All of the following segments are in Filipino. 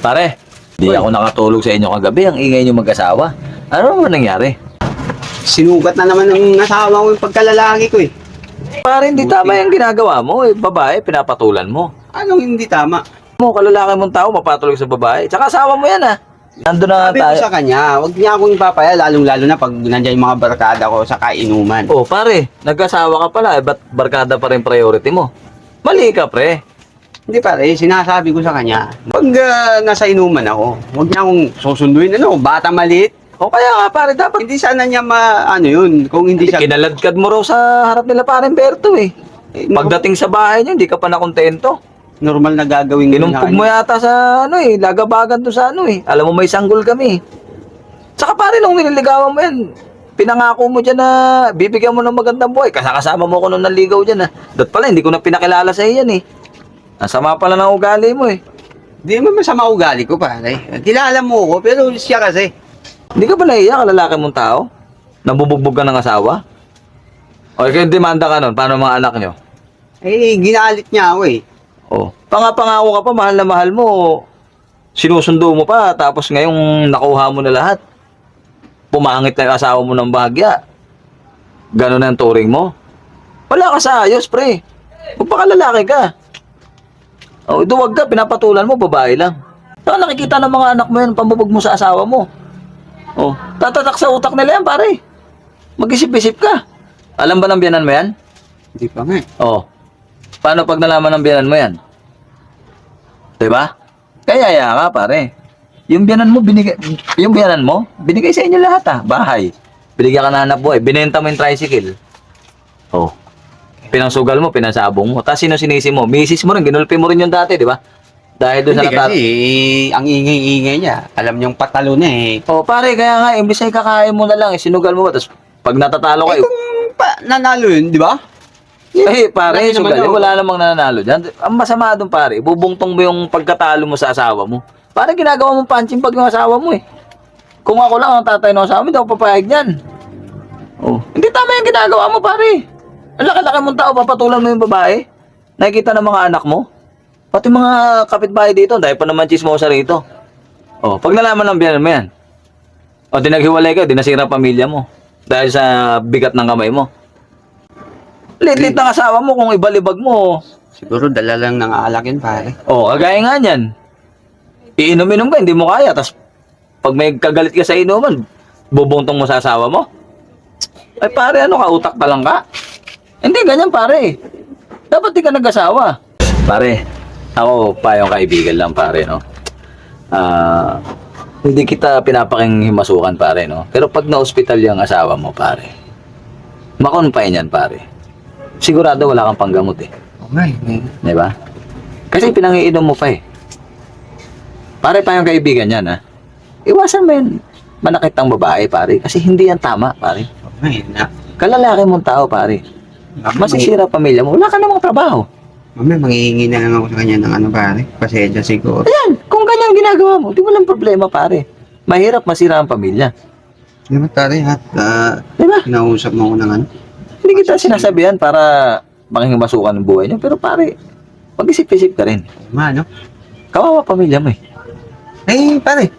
Pare, di Uy. ako nakatulog sa inyo kagabi. Ang ingay nyo mag-asawa. Ano naman nangyari? Sinugat na naman ng asawa ko yung pagkalalaki ko eh. Pare, hindi Buti. tama yung ginagawa mo. Eh, babae, pinapatulan mo. Anong hindi tama? Mo, kalalaki mong tao, mapatulog sa babae. Tsaka asawa mo yan, ha? Nandun na Sabi nga ko tayo. sa kanya, huwag niya akong ipapaya, lalong-lalo na pag nandiyan yung mga barkada ko sa kainuman. Oh, pare, nag-asawa ka pala. Eh, ba't barkada pa rin priority mo? Mali ka, pre. Hindi pare, sinasabi ko sa kanya, pag nasa inuman ako, huwag niya akong susunduin, bata maliit. O kaya nga, pare, dapat Hindi sana niya kung hindi siya... kinaladkad mo raw sa harap nila parang Berto, eh. Pagdating sa bahay niya, hindi ka pa nakontento. normal na gagawin ko Inumpog mo yata sa lagabagan to sa Alam mo may sanggol kami. Tsaka pare nung nililigawan mo yan, pinangako mo dyan na bibigyan mo ng magandang buhay. Kasama mo ko nung naligaw dyan, ha. Dot pala, hindi ko na pinakilala sa iyan, eh. Nasama pala ng ugali mo, eh. Hindi mo masama ugali ko pare. Kilala mo ko, pero siya kasi. Hindi ka ba naiiyak, lalaki mong tao? Nabubugbog ka ng asawa? O, ikaw yung demanda ka nun, paano mga anak nyo? Eh, ginalit niya ako eh. Oh, pangako ka pa, mahal na mahal mo. Sinusundo mo pa, tapos ngayong nakuha mo na lahat. Pumangit na yung asawa mo ng bahagya. Ganon ang turing mo. Wala ka sa ayos, pre. Magpakalalaki ka. Oh, duwag ka, pinapatulan mo, babae lang. Saka nakikita ng mga anak mo yun, pambubog mo sa asawa mo. Oh, tatatak sa utak nila yan, pare. Mag-isip-isip ka. Alam ba ng biyanan mo yan? Hindi pa nga eh. Oh. Paano pag nalaman ng biyanan mo yan? Diba? Kaya ka, pare. Yung biyanan mo, binigay sa inyo lahat, ha. Bahay. Binigyan ka na hanap buhay. Binenta mo yung tricycle. Oh. Pinangsugal mo, pinasabong mo. Tapos sino sinisi mo? Misis mo rin, ginulpi mo rin yung dati, di ba? Dahil doon sa Hindi kasi, ang ingay-ingay niya. Alam niyong patalo na eh. Oh, pare, kaya nga, imbis ay kakain mo na lang, sinugal mo. Tapos pag natatalo Eh kayo, kung nanalo yun, di ba? pare, Lagi naman sugal, daw. wala namang nananalo dyan. Ang masama doon, pare, bubungtong mo yung pagkatalo mo sa asawa mo. Pare, ginagawa mo punching pag yung asawa mo, eh. Kung ako lang ang tatay ng asawa mo, hindi ako papayag niyan. Oh, hindi tama yung ginagawa mo, pare. Ang laki-laki mong tao, papatulan mo yung babae. Nakikita ng mga anak mo. Pati mga kapitbahay dito, dahil pa naman chismosa rito. Oh, pag nalaman ng biyanan mo yan, o di naghiwalay ka, di nasira ang pamilya mo. Dahil sa bigat ng kamay mo. Lit-lit ng asawa mo kung ibalibag mo. Siguro dala lang ng alak yun, pare. Oh, kagaya nga niyan. Iinom-inom ka, hindi mo kaya. Tapos, pag may kagalit ka sa inuman, bubuntong mo sa asawa mo. Ay pare, ano ka, utak pa lang ka? Hindi, ganyan pare. Dapat di ka nag-asawa. Pare, ako pa yung kaibigan lang pare, no? Hindi kita pinapaking himasukan pare, no? Pero pag na-hospital yung asawa mo pare, makonfine yan pare. Sigurado wala kang panggamot eh. Okay. Di ba? Kasi pinangiinom mo pa eh. Pare pa yung kaibigan yan, ha? Iwasan mo yun. Manakit ang babae, pare. Kasi hindi yan tama, pare. Okay na. Kalalaki mong tao, pare. Masisira pamilya mo. Wala ka namang trabaho. Mamaya, manghihingi na lang ako sa kanya ng pare. Pasensya siguro. Ayan, kung ganyan ginagawa mo, di walang problema, pare. Mahirap masira ang pamilya. Di ba, pare, Di ba? kinausap mo ko ng ano? Hindi kita sinasabihan para makingmasukan ng buhay niyo. Pero pare, mag-isip-isip ka rin. No? Kawawa pamilya mo eh. Eh, pare,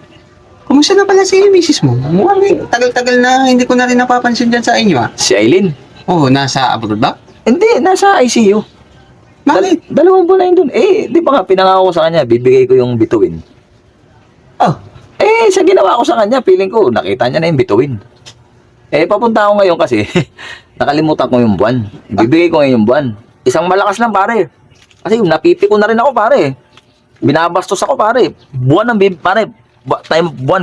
kumusta na pala si misis mo? Mukhang tagal-tagal na hindi ko na rin napapansin dyan sa inyo, ah. Si Aileen? Oo, nasa abroad ba? Hindi, nasa ICU. Bakit? Dalawang buwan na yun dun. Eh, di ba nga, pinangako ko sa kanya, bibigay ko yung bituin. Oh, Eh, sa ginawa ko sa kanya, feeling ko, nakita niya na yung bituin. Eh, papunta ako ngayon kasi, nakalimutan ko yung buwan. Bibigay ko ngayon yung buwan. Isang malakas lang, pare. Kasi napipi ko na rin ako, pare. Binabastos ako, pare. Buwan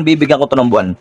bibigyan ko to ng buwan.